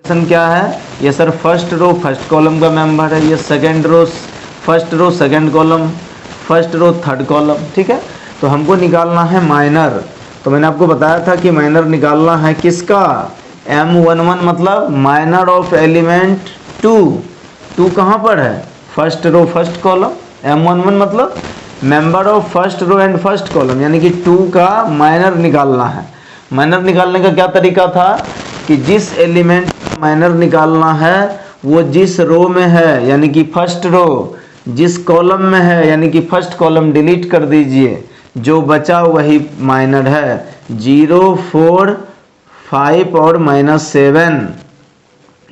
क्या है, ये sir first row first column का मेंबर है, ये second row first row second column, first row third column, ठीक है। तो हमको निकालना है माइनर। तो मैंने आपको बताया था कि माइनर निकालना है किसका, M11 मतलब माइनर ऑफ एलिमेंट 2। 2 कहाँ पर है, first row first column. M11 मतलब member of first row and first column, यानी कि 2 का माइनर निकालना है। माइनर निकालने का क्या तरीका था कि जिस एलिमेंट का माइनर निकालना है वो जिस रो में है यानी कि फर्स्ट रो, जिस कॉलम में है यानी कि फर्स्ट कॉलम डिलीट कर दीजिए, जो बचा वही माइनर है। 0, 4, 5 और -7,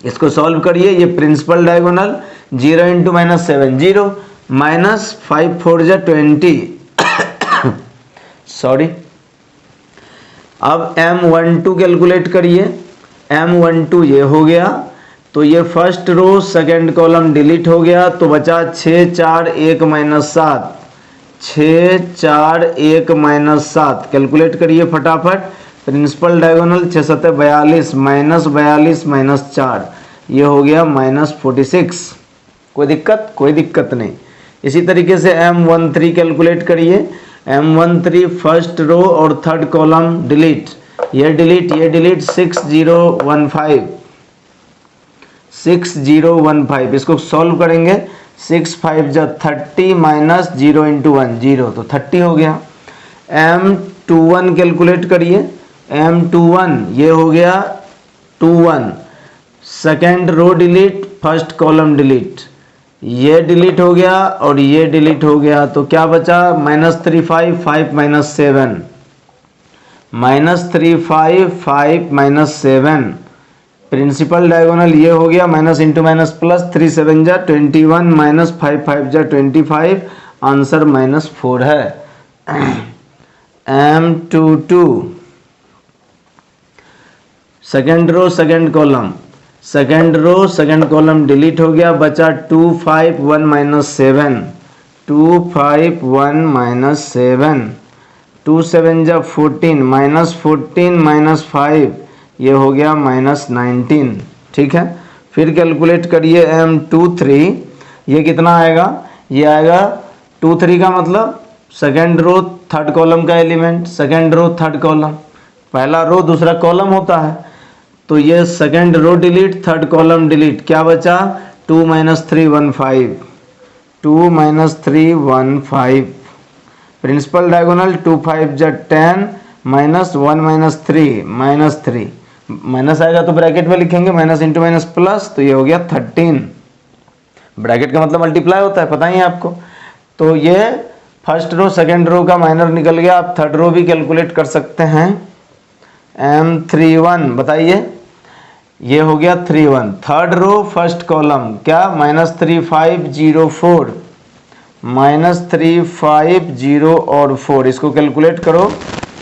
इसको सॉल्व करिए। ये प्रिंसिपल डायगोनल 0 इंटू -7 0, -5 4 जा 20 सॉरी। अब M12 कैलकुलेट करिए। M12 ये हो गया, तो ये first row second column delete हो गया, तो बचा 6 4 1 -7, 6 4 1 -7। कैलकुलेट करिए फटाफट। प्रिंसिपल डायगोनल 6 7 42, -42 -4, ये हो गया -46। कोई दिक्कत, कोई दिक्कत नहीं। इसी तरीके से M13 कैलकुलेट करिए। M13 फर्स्ट रो और थर्ड कॉलम डिलीट, ये डिलीट, ये डिलीट, 6015, 6015। इसको सॉल्व करेंगे, 6 5 जा 30 -0 इंटू 1 0, तो 30 हो गया। M21 कैलकुलेट करिए। M21 ये हो गया 21, second row delete first column delete, ये डिलीट हो गया और ये डिलीट हो गया, तो क्या बचा, -35 5 -7, -35 5 -7। प्रिंसिपल डायगोनल ये हो गया, माइनस इंटू माइनस प्लस, 3 7 जा 21, -5 5 जा 25, आंसर -4 है। M22 second row second column, second row second column delete हो गया, बचा 2 5 1 -7, 2 5 1 -7, 2 7 जा 14, -14 -5, ये हो गया -19, ठीक है। फिर कैलकुलेट करिए M23, ये कितना आएगा, ये आएगा 23 का मतलब सेकेंड रो थर्ड कॉलम का element, second row third column, पहला रो दूसरा कॉलम होता है, तो ये second row delete third column delete, क्या बचा 2 -3 15, 2 -3 15। प्रिंसिपल डायगोनल 2 5 जा 10, -1 -3 -3, माइनस आएगा तो ब्रैकेट में लिखेंगे, माइनस इंटू माइनस प्लस, तो ये हो गया 13। ब्रैकेट का मतलब मल्टीप्लाई होता है, पता ही है आपको। तो ये फर्स्ट रो सेकेंड रो का माइनर निकल गया। आप थर्ड रो भी कैलकुलेट कर सकते हैं। M31 बताइए, ये हो गया 31, थर्ड रो फर्स्ट कॉलम, क्या -3504, -3504 और 4, इसको कैलकुलेट करो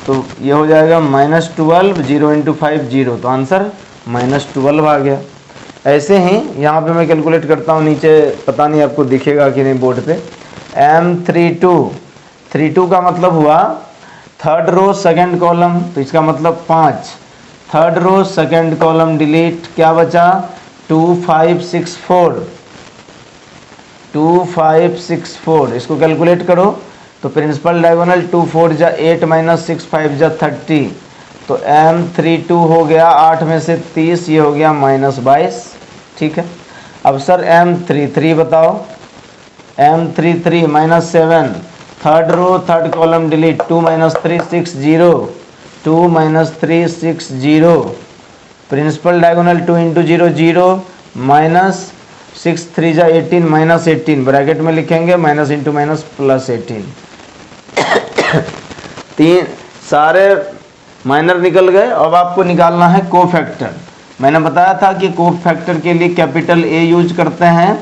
तो ये हो जाएगा -12, 0 इंटू 5 0, तो आंसर -12 आ गया। ऐसे ही यहाँ पे मैं कैलकुलेट करता हूँ, नीचे पता नहीं आपको दिखेगा कि नहीं बोर्ड पे। M32 का मतलब हुआ थर्ड रो सेकंड कॉलम, तो इसका मतलब 5, third row second column delete, क्या बचा 2 5 6 4, 2 5 6 4, इसको कैलकुलेट करो तो प्रिंसिपल डायगोनल 2 4 जा 8 -6 5 जा 30, तो M32 हो गया 8 में से 30, ये हो गया -22, ठीक है। अब सर M33 बताओ। M33 -7, third row third column delete, 2 -3 6 0, 2 -3 6 0, principal diagonal 2 into 0 0, -6 3 जा 18 -18, ब्रैकेट में लिखेंगे माइनस इंटू माइनस प्लस 18। तीन सारे माइनर निकल गए। अब आपको निकालना है कोफैक्टर। मैंने बताया था कि कोफैक्टर के लिए कैपिटल A यूज करते हैं,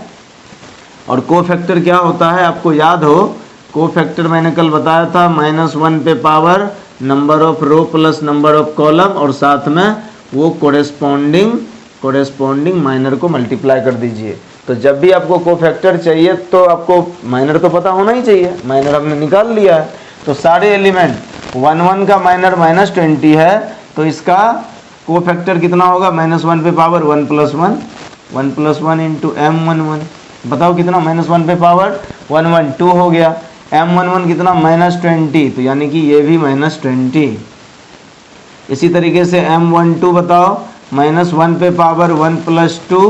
और कोफैक्टर क्या होता है आपको याद हो, कोफैक्टर मैंने कल बताया था -1 पे power number of row plus number of column, और साथ में वो कोरेस्पॉन्डिंग माइनर को मल्टीप्लाई कर दीजिए। तो जब भी आपको कोफैक्टर चाहिए तो आपको माइनर तो पता होना ही चाहिए। माइनर हमने निकाल लिया है, तो सारे एलिमेंट 1 1 का माइनर -20 है, तो इसका कोफैक्टर कितना होगा, -1 पे पावर 1 + 1, 1 + 1 इंटू m11, बताओ कितना, -1 पे पावर 1 2 हो गया, m11 कितना -20, तो यानी कि ये भी -20। इसी तरीके से m12 बताओ, -1 पे पावर 1 + 2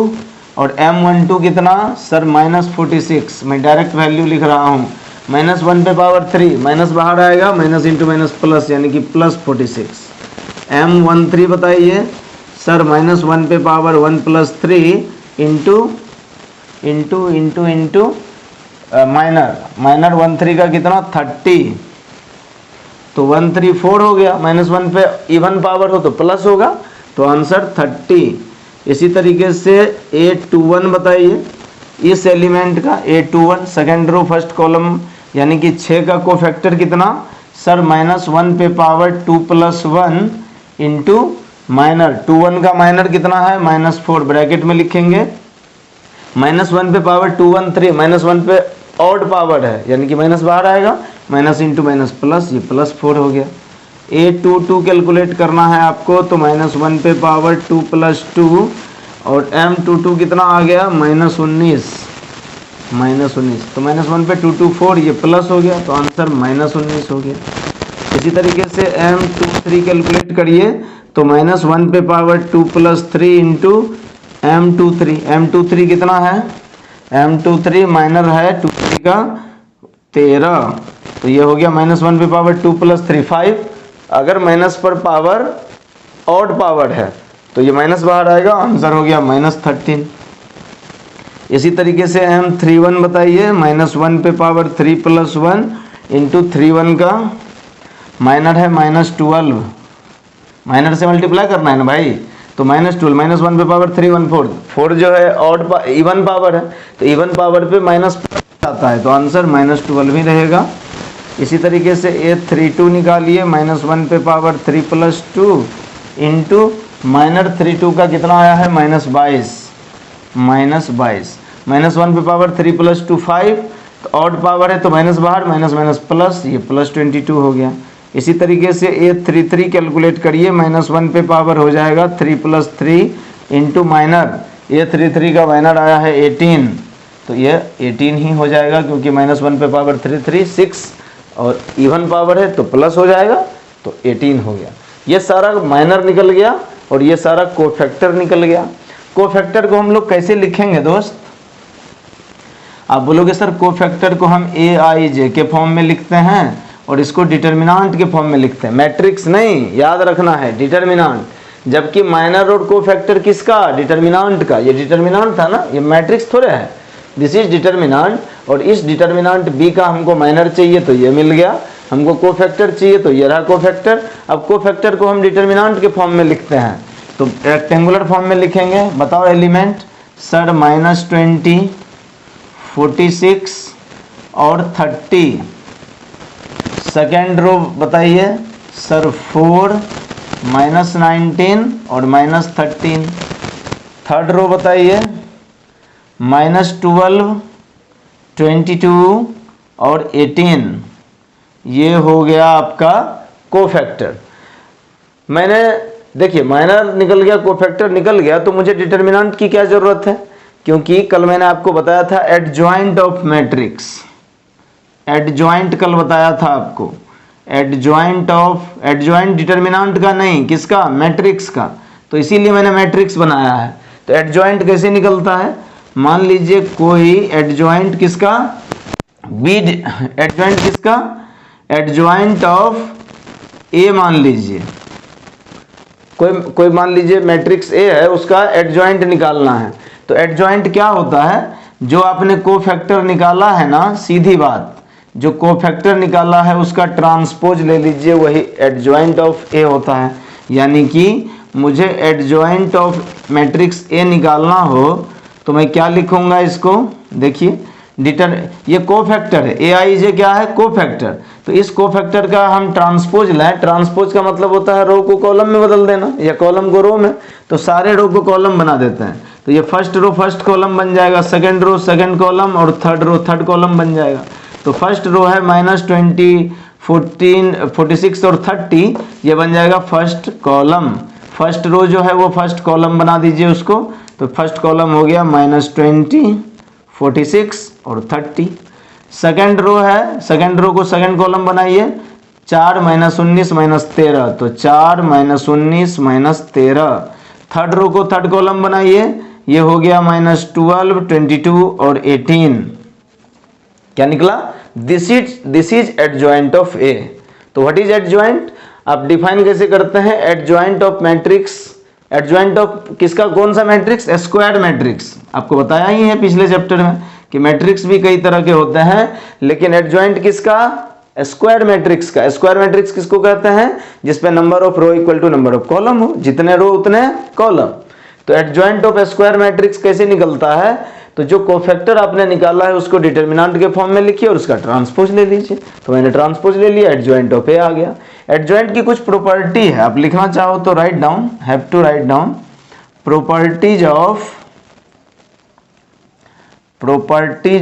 और m12 कितना सर -46, मैं डायरेक्ट वैल्यू लिख रहा हूँ, -1 पे पावर 3, माइनस बाहर आएगा, माइनस इंटू माइनस प्लस यानी कि +46। m13 बताइए सर, -1 पे पावर 1 + 3 इंटू माइनर 13 का कितना 30, तो 134 हो गया, -1 पे इवन पावर हो तो प्लस होगा, तो आंसर 30। इसी तरीके से A21 बताइए, इस एलिमेंट का A21 second row first column यानी कि 6 का कोफैक्टर कितना सर, -1 पे पावर 2 + 1 इंटू माइनर 21 का माइनर कितना है -4, ब्रैकेट में लिखेंगे, -1 पे पावर 213, -1 पे ऑड पावर है यानी कि माइनस बाहर आएगा, माइनस इंटू माइनस प्लस, ये +4 हो गया। A22 कैलकुलेट करना है आपको, तो -1 पे पावर 2 + 2 और M22 कितना आ गया -19, तो -1 पे 224, ये प्लस हो गया, तो आंसर -19 हो गया। इसी तरीके से M23 कैलकुलेट करिए, तो -1 पे पावर 2 + 3 इंटू M23 कितना है, M23 माइनर है 23 का 13, तो ये हो गया -1 पे पावर 2 + 3 5, अगर माइनस पर पावर ऑड पावर है तो ये माइनस बाहर आएगा, आंसर हो गया -13। इसी तरीके से M31 बताइए, -1 पे पावर 3 + 1 इंटू 31 का माइनर है -12, माइनर से मल्टीप्लाई करना है ना भाई, तो -12, -1 पे पावर 3 1 4 जो है ऑड इवन पावर है, तो इवन पावर पे माइनस आता है, तो आंसर -12 ही रहेगा। इसी तरीके से A32 निकालिए, -1 पे पावर 3 + 2 इंटू माइनर 32 का कितना आया है -22, -1 पे पावर 3 + 2 5, तो ऑड पावर है तो माइनस बाहर, माइनस प्लस, ये +22 हो गया। इसी तरीके से A33 कैलकुलेट करिए, -1 पे पावर हो जाएगा 3 + 3 इंटू माइनर, A33 का माइनर आया है 18, तो ये 18 ही हो जाएगा, क्योंकि -1 पे पावर 3 6 और इवन पावर है तो प्लस हो जाएगा, तो 18 हो गया। ये सारा माइनर निकल गया और ये सारा कोफैक्टर निकल गया। कोफैक्टर को हम लोग कैसे लिखेंगे दोस्त, आप बोलोगे सर कोफैक्टर को हम AIJ के फॉर्म में लिखते हैं और इसको डिटर्मिनेंट के फॉर्म में लिखते हैं, मैट्रिक्स नहीं, याद रखना है डिटर्मिनेंट। जबकि माइनर और कोफैक्टर किसका, डिटर्मिनेंट का, ये डिटर्मिनेंट था ना, ये मैट्रिक्स थोड़े है, दिस इज डिटर्मिनेंट, और इस डिटर्मिनेंट B का हमको माइनर चाहिए तो ये मिल गया, हमको कोफैक्टर चाहिए तो ये रहा कोफैक्टर। अब कोफैक्टर को हम डिटर्मिनेंट के फॉर्म में लिखते हैं, तो रेक्टेंगुलर फॉर्म में लिखेंगे, बताओ एलिमेंट सर, -20 46 और 30, सेकेंड रो बताइए सर 4 -19 और -13, थर्ड रो बताइए -12 22 और 18, ये हो गया आपका कोफैक्टर। मैंने देखिए माइनर निकल गया, कोफैक्टर निकल गया, तो मुझे डिटर्मिनेंट की क्या जरूरत है, क्योंकि कल मैंने आपको बताया था एडजॉइंट ऑफ मैट्रिक्स, एडजॉइंट कल बताया था आपको, एडजॉइंट डिटर्मिनेंट का नहीं, किसका, मैट्रिक्स का, तो इसीलिए मैंने मैट्रिक्स बनाया है। तो एडजॉइंट कैसे निकलता है, मान लीजिए कोई एडजॉइंट किसका, एडजॉइंट किसका, एडजॉइंट ऑफ ए, मान लीजिए कोई मान लीजिए मैट्रिक्स ए है, उसका एडजॉइंट निकालना है। तो एडजॉइंट क्या होता है, जो आपने कोफैक्टर निकाला है ना, सीधी बात, जो कोफैक्टर निकाला है उसका ट्रांसपोज ले लीजिए, वही एडजॉइंट ऑफ ए होता है। यानी कि मुझे एडजॉइंट ऑफ मैट्रिक्स ए निकालना हो तो मैं क्या लिखूंगा इसको, देखिए ये कोफैक्टर है, AIJ क्या है, कोफैक्टर, तो इस कोफैक्टर का हम ट्रांसपोज लाएं, ट्रांसपोज का मतलब होता है रो को कॉलम में बदल देना या कॉलम को रो में, तो सारे रो को कॉलम बना देते हैं, तो ये फर्स्ट रो फर्स्ट कॉलम बन जाएगा, सेकंड रो सेकंड कॉलम और थर्ड रो थर्ड कॉलम बन जाएगा। तो फर्स्ट रो है -20 14 46 और 30, ये बन जाएगा फर्स्ट कॉलम, फर्स्ट रो जो है वो फर्स्ट कॉलम बना दीजिए उसको, तो फर्स्ट कॉलम हो गया -20, 46 और 30। सेकंड रो है, सेकंड रो को सेकंड कॉलम बनाइए, 4 - 19 - 13, तो 4 - 19 - 13। थर्ड रो को थर्ड कॉलम बनाइए, ये हो गया -12, 22 और 18। क्या निकला? दिस इज एडजॉइंट ऑफ ए। तो व्हाट इज एडजॉइंट? आप डिफाइन कैसे करते हैं? Adjoint of matrix, adjoint of किसका? कौन सा मैट्रिक्स? Square matrix. आपको बताया ही है पिछले चैप्टर में कि मैट्रिक्स भी कई तरह के होते हैं, लेकिन एडजॉइंट किसका? स्क्वायर मैट्रिक्स का। स्क्वायर मैट्रिक्स किसको कहते हैं? जिसपे number of row equal to number of column हो, जितने रो उतने कॉलम। तो एडजॉइंट ऑफ स्क्वायर मैट्रिक्स कैसे निकलता है? तो जो कोफैक्टर आपने निकाला है उसको डिटर्मिनेंट के फॉर्म में लिखिए और उसका ट्रांसपोज ले लीजिए। तो मैंने ट्रांसपोज ले लिया, एडजॉइंट ऑफ ए आ गया। एडजॉइंट की कुछ प्रॉपर्टी है, आप लिखना चाहो तो write down, have to write down properties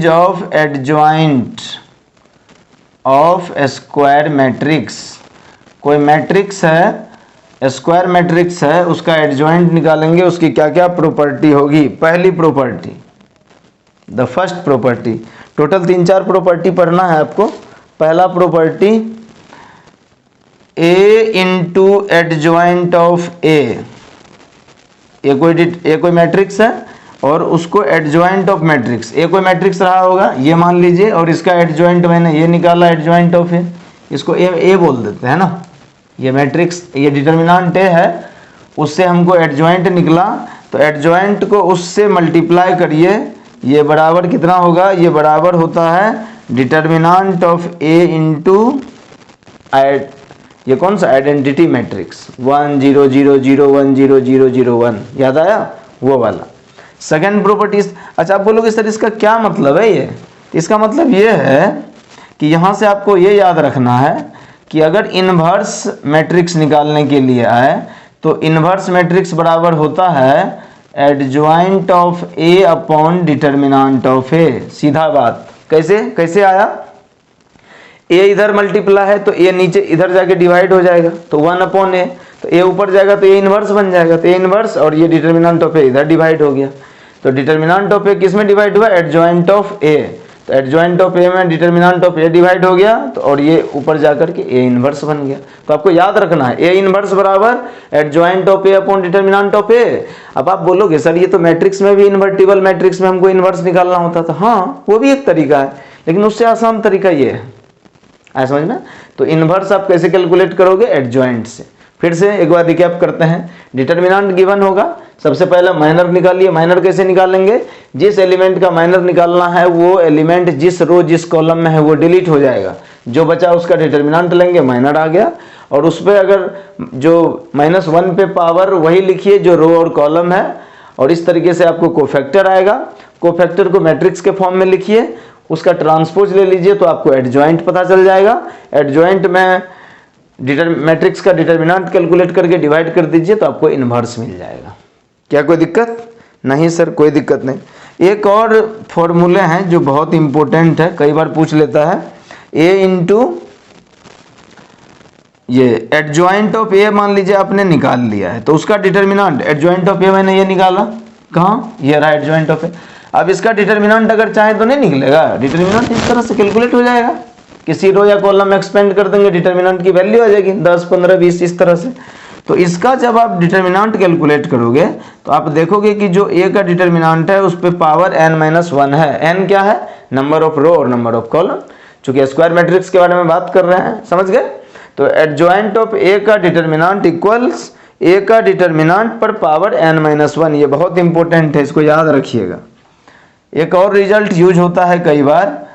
of adjoint of square matrix. कोई मैट्रिक्स है, स्क्वायर मैट्रिक्स है, उसका एडजॉइंट निकालेंगे, उसकी क्या क्या प्रॉपर्टी होगी। पहली property, the first property, total 3-4 property पढ़ना है आपको। पहला property, A into adjoint of A. ये कोई मैट्रिक्स है और उसको एडजॉइंट ऑफ मैट्रिक्स, ए कोई मैट्रिक्स रहा होगा ये मान लीजिए, और इसका एडजॉइंट मैंने ये निकाला, एडजॉइंट ऑफ ए, इसको ए बोल देते हैं ना। ये मैट्रिक्स, ये डिटर्मिनेंट ए है, उससे हमको एडजॉइंट निकला, तो एडजॉइंट को उससे मल्टीप्लाई करिए, ये बराबर कितना होगा? ये बराबर होता है डिटर्मिनेंट ऑफ ए इंटू ये कौन सा? आइडेंटिटी मैट्रिक्स 1 0 0 0 1 0 0 0 1, याद आया? वो वाला सेकेंड प्रॉपर्टीज। अच्छा, आप बोलोगे सर इसका क्या मतलब है? ये इसका मतलब ये है कि यहाँ से आपको ये याद रखना है कि अगर इन्वर्स मैट्रिक्स निकालने के लिए आए तो इन्वर्स मैट्रिक्स बराबर होता है adjoint of A upon determinant of A. सीधा बात। कैसे आया? ए इधर मल्टीप्लाई है तो ए नीचे इधर जाके डिवाइड हो जाएगा, तो 1 अपॉन ए, तो ए ऊपर जाएगा तो ए इन्वर्स बन जाएगा, तो ए इन्वर्स और ये डिटर्मिनेंट ऑफ ए इधर डिवाइड हो गया। तो डिटर्मिनेंट ऑफ ए किस में डिवाइड हुआ? एडजॉइंट ऑफ ए। तो एडजॉइंट ऑफ ए में डिटर्मिनेंट ऑफ ए डिवाइड हो गया, तो और ये ऊपर जाकर के ए इन्वर्स बन गया। तो आपको याद रखना है ए इन्वर्स बराबर adjoint of A upon determinant of A. अब आप बोलोगे सर ये तो मैट्रिक्स में भी, इन्वर्टिबल मैट्रिक्स में हमको इन्वर्स निकालना होता था। हाँ, वो भी एक तरीका है, लेकिन उससे आसान तरीका ये है, आया समझ में? तो इन्वर्स आप कैसे कैलकुलेट करोगे? एडजॉइंट से। फिर से एक बार रिकैप करते हैं। डिटर्मिनेंट गिवन होगा, सबसे पहले माइनर निकालिए। माइनर कैसे निकालेंगे? जिस एलिमेंट का माइनर निकालना है वो एलिमेंट जिस रो जिस कॉलम में है वो डिलीट हो जाएगा, जो बचा उसका डिटर्मिनेंट लेंगे, माइनर आ गया। और उस पर अगर जो -1 पे पावर वही लिखिए जो रो और कॉलम है, और इस तरीके से आपको कोफैक्टर आएगा। कोफैक्टर को मैट्रिक्स के फॉर्म में लिखिए, उसका ट्रांसपोज ले लीजिए तो आपको एडजॉइंट पता चल जाएगा। एडजॉइंट में मैट्रिक्स का डिटर्मिनेंट कैलकुलेट करके डिवाइड कर दीजिए तो आपको इन्वर्स मिल जाएगा। क्या कोई दिक्कत? नहीं सर, कोई दिक्कत नहीं। एक और फॉर्मूले हैं जो बहुत इंपॉर्टेंट है, कई बार पूछ लेता है। ए इंटू ये एडजॉइंट ऑफ ए मान लीजिए आपने निकाल लिया है, तो उसका डिटर्मिनेंट एडजॉइंट ऑफ ए मैंने ये निकाला, कहाँ? ये रहा एडजॉइंट ऑफ ए। अब इसका डिटर्मिनेंट अगर चाहे तो नहीं निकलेगा, डिटर्मिनेंट इस तरह से कैलकुलेट हो जाएगा। किसी रो या कॉलम में एक्सपेंड कर देंगे, डिटर्मिनेंट की वैल्यू आ जाएगी 10 15 20 इस तरह से। तो इसका जब आप डिटर्मिनेंट कैलकुलेट करोगे तो आप देखोगे कि जो ए का डिटर्मिनेंट है उस पर पावर n-1 है। n क्या है? नंबर ऑफ रो और नंबर ऑफ कॉलम। चूंकि स्क्वायर मैट्रिक्स के बारे में बात कर रहे हैं, समझ गए? तो एडजॉइंट ऑफ ए का डिटर्मिनेंट इक्वल्स ए का डिटर्मिनेंट पर पावर n-1। ये बहुत इंपॉर्टेंट है, इसको याद रखिएगा। एक और रिजल्ट यूज होता है कई बार,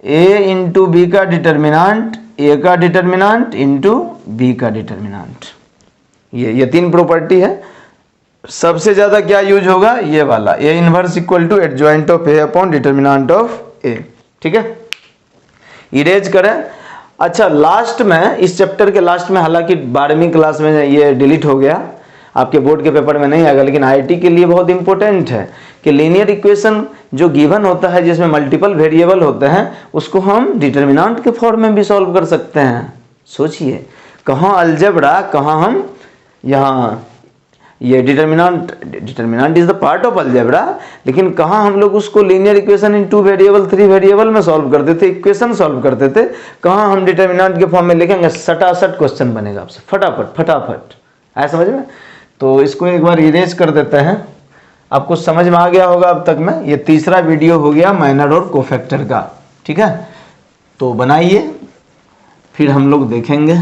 a इंटू बी का डिटर्मिनेंट, ए का डिटर्मिनेंट इंटू बी का डिटर्मिनेंट। ये 3 प्रॉपर्टी है। सबसे ज्यादा क्या यूज होगा? ये वाला, A inverse equal to adjoint of A upon determinant of A. ठीक है, इरेज करें। अच्छा, लास्ट में, इस चैप्टर के लास्ट में, हालांकि 12वीं क्लास में ये डिलीट हो गया, आपके बोर्ड के पेपर में नहीं आएगा, लेकिन आईआईटी के लिए बहुत इंपॉर्टेंट है कि लीनियर इक्वेशन जो गिवन होता है जिसमें मल्टीपल वेरिएबल होते हैं, उसको हम डिटर्मिनेंट के फॉर्म में भी सॉल्व कर सकते हैं। सोचिए, कहाँ अलजेब्रा, कहाँ हम यहाँ ये determinant is the part of algebra, लेकिन कहाँ हम लोग उसको linear equation in 2 variable 3 variable में सॉल्व करते थे, इक्वेशन सॉल्व करते थे। कहाँ हम डिटर्मिनेंट के फॉर्म में लिखेंगे, सटासट क्वेश्चन बनेगा आपसे, फटाफट आया समझ में। तो इसको एक बार इरेज कर देते हैं, आपको समझ में आ गया होगा अब तक में। ये तीसरा वीडियो हो गया माइनर और कोफैक्टर का, ठीक है। तो बनाइए, फिर हम लोग देखेंगे।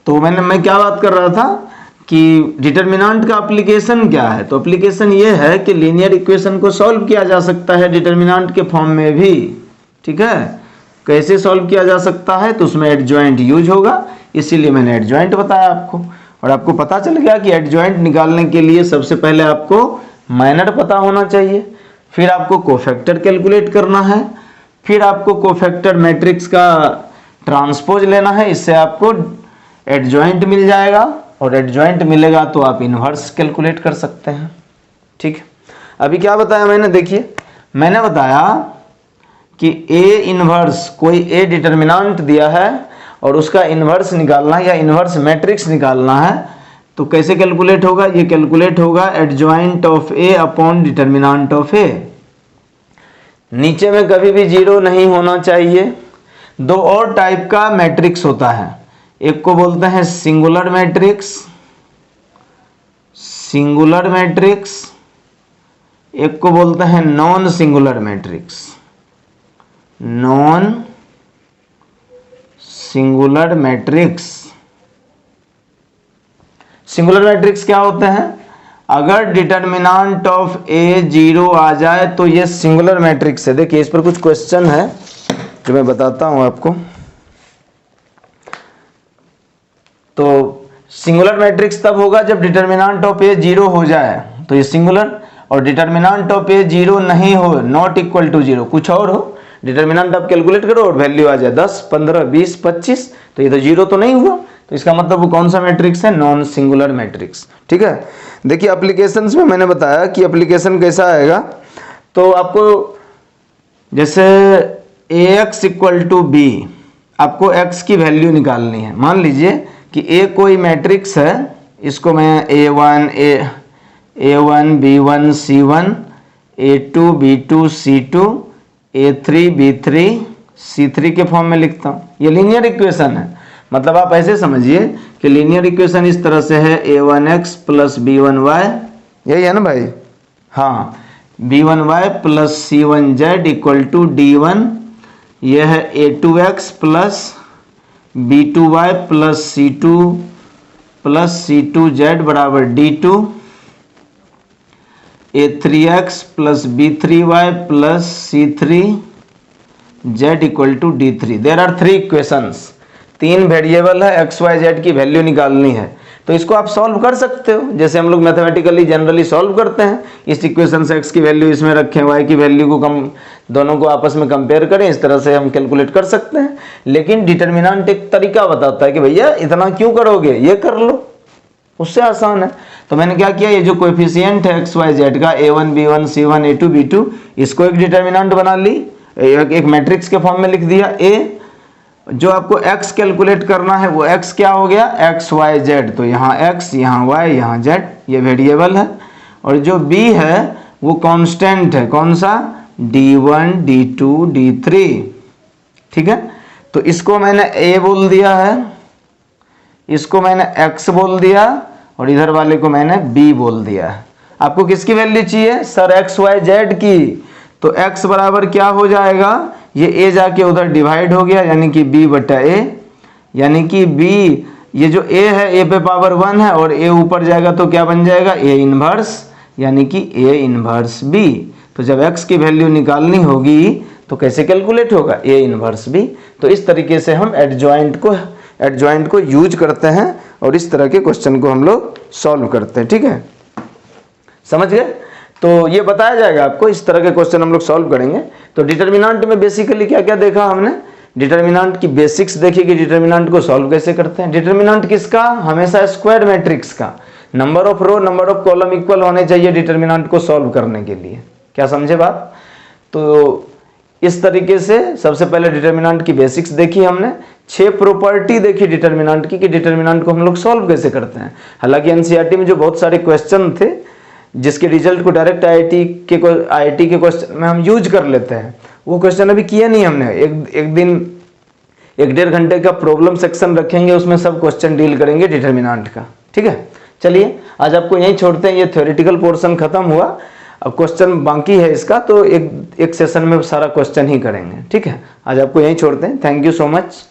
तो मैं क्या बात कर रहा था कि डिटर्मिनेंट का एप्लीकेशन क्या है। तो एप्लीकेशन ये है कि लीनियर इक्वेशन को सॉल्व किया जा सकता है डिटर्मिनेंट के फॉर्म में भी, ठीक है। कैसे सॉल्व किया जा सकता है, तो उसमें एडजॉइंट यूज होगा, इसीलिए मैंने एडजॉइंट बताया आपको। और आपको पता चल गया कि एडजॉइंट निकालने के लिए सबसे पहले आपको माइनर पता होना चाहिए, फिर आपको कोफैक्टर कैलकुलेट करना है, फिर आपको कोफैक्टर मैट्रिक्स का ट्रांसपोज लेना है, इससे आपको एडजॉइंट मिल जाएगा, और एडजॉइंट मिलेगा तो आप इन्वर्स कैलकुलेट कर सकते हैं, ठीक है। अभी क्या बताया मैंने, देखिए मैंने बताया कि ए इन्वर्स, कोई ए डिटर्मिनेंट दिया है और उसका इन्वर्स निकालना है या इन्वर्स मैट्रिक्स निकालना है, तो कैसे कैलकुलेट होगा, ये कैलकुलेट होगा adjoint of A upon determinant of A. नीचे में कभी भी जीरो नहीं होना चाहिए। दो और टाइप का मैट्रिक्स होता है, एक को बोलते हैं सिंगुलर मैट्रिक्स, एक को बोलते हैं non singular matrix. Singular matrix क्या होते हैं, अगर डिटर्मिनेंट ऑफ ए 0 आ जाए तो ये सिंगुलर मैट्रिक्स है। देखिए इस पर कुछ क्वेश्चन है जो मैं बताता हूं आपको। तो सिंगुलर मैट्रिक्स तब होगा जब डिटर्मिनेंट ऑफ ए 0 हो जाए तो ये सिंगुलर, और डिटर्मिनेंट ऑफ ए 0 नहीं हो, नॉट इक्वल टू 0, कुछ और हो, डिटर्मिनेंट आप कैलकुलेट करो और वैल्यू आ जाए 10, 15, 20, 25, तो ये तो 0 तो नहीं हुआ, तो इसका मतलब वो कौन सा मैट्रिक्स है, नॉन सिंगुलर मैट्रिक्स, ठीक है। देखिए एप्लीकेशंस में मैंने बताया कि एप्लीकेशन कैसा आएगा। तो आपको जैसे ax इक्वल टू बी, आपको x की वैल्यू निकालनी है। मान लीजिए कि a कोई मैट्रिक्स है, इसको मैं a1 b1 c1 a2 b2 c2 a3 b3 c3 के फॉर्म में लिखता हूँ। ये लीनियर इक्वेशन है, मतलब आप ऐसे समझिए कि लीनियर इक्वेशन इस तरह से है a1x प्लस b1y, यही है ना भाई, हाँ, b1y plus c1z equal to d1, यह है a2x plus b2y plus c2z बराबर d2, a3x plus b3y plus c3z equal to d3। There are 3 equations, 3 variable है, एक्स वाई जेड की वैल्यू निकालनी है। तो इसको आप सॉल्व कर सकते हो, जैसे हम लोग मैथमेटिकली जनरली सॉल्व करते हैं। इस इक्वेशन से एक्स की वैल्यू इसमें रखें, वाई की वैल्यू को दोनों को आपस में कंपेयर करें, इस तरह से हम कैलकुलेट कर सकते हैं। लेकिन डिटर्मिनेंट एक तरीका बताता है कि भैया इतना क्यों करोगे, ये कर लो, उससे आसान है। तो मैंने क्या किया, ये जो कोएफिशिएंट है एक्स वाई जेड का a1 b1 c1 a2 b2, इसको एक डिटर्मिनेंट बना ली, एक मैट्रिक्स के फॉर्म में लिख दिया। a जो आपको x कैलकुलेट करना है वो x क्या हो गया, एक्स वाई जेड, तो यहाँ x, यहाँ y, यहाँ z, ये वेरिएबल है। और जो b है वो कांस्टेंट है, कौन सा, d1 d2 d3, ठीक है। तो इसको मैंने a बोल दिया है, इसको मैंने x बोल दिया, और इधर वाले को मैंने b बोल दिया है। आपको किसकी वैल्यू चाहिए, सर एक्स वाई जेड की। तो x बराबर क्या हो जाएगा, ये a जाके उधर डिवाइड हो गया, यानी कि b बटा a, यानी कि b, ये जो a है a पे पावर 1 है, और a ऊपर जाएगा तो क्या बन जाएगा, a इनवर्स, यानी कि a इनवर्स b। तो जब x की वैल्यू निकालनी होगी तो कैसे कैलकुलेट होगा, a इनवर्स b। तो इस तरीके से हम एडजॉइंट को यूज करते हैं, और इस तरह के क्वेश्चन को हम लोग सॉल्व करते हैं, ठीक है, समझ गए। तो ये बताया जाएगा आपको, इस तरह के क्वेश्चन हम लोग सॉल्व करेंगे। तो डिटर्मिनेंट में बेसिकली क्या क्या देखा हमने, डिटर्मिनेंट की बेसिक्स देखी कि डिटर्मिनेंट को सॉल्व कैसे करते हैं। डिटर्मिनेंट किसका, हमेशा स्क्वायर मैट्रिक्स का, number of row number of column equal होने चाहिए डिटर्मिनेंट को सॉल्व करने के लिए। क्या समझे बात। तो इस तरीके से सबसे पहले डिटर्मिनेंट की बेसिक्स देखी हमने, 6 प्रॉपर्टी देखी डिटर्मिनेंट की कि डिटर्मिनेंट को हम लोग सॉल्व कैसे करते हैं। हालांकि एनसीईआरटी में जो बहुत सारे क्वेश्चन थे जिसके रिजल्ट को डायरेक्ट आईआईटी के क्वेश्चन में हम यूज कर लेते हैं, वो क्वेश्चन अभी किया नहीं हमने। एक दिन 1-1.5 घंटे का प्रॉब्लम सेक्शन रखेंगे, उसमें सब क्वेश्चन डील करेंगे डिटर्मिनेंट का। ठीक है, चलिए आज आपको यहीं छोड़ते हैं, ये थ्योरेटिकल पोर्शन खत्म हुआ, अब क्वेश्चन बाकी है इसका, तो एक सेशन में सारा क्वेश्चन ही करेंगे। ठीक है, आज आपको यहीं छोड़ते हैं। Thank you so much.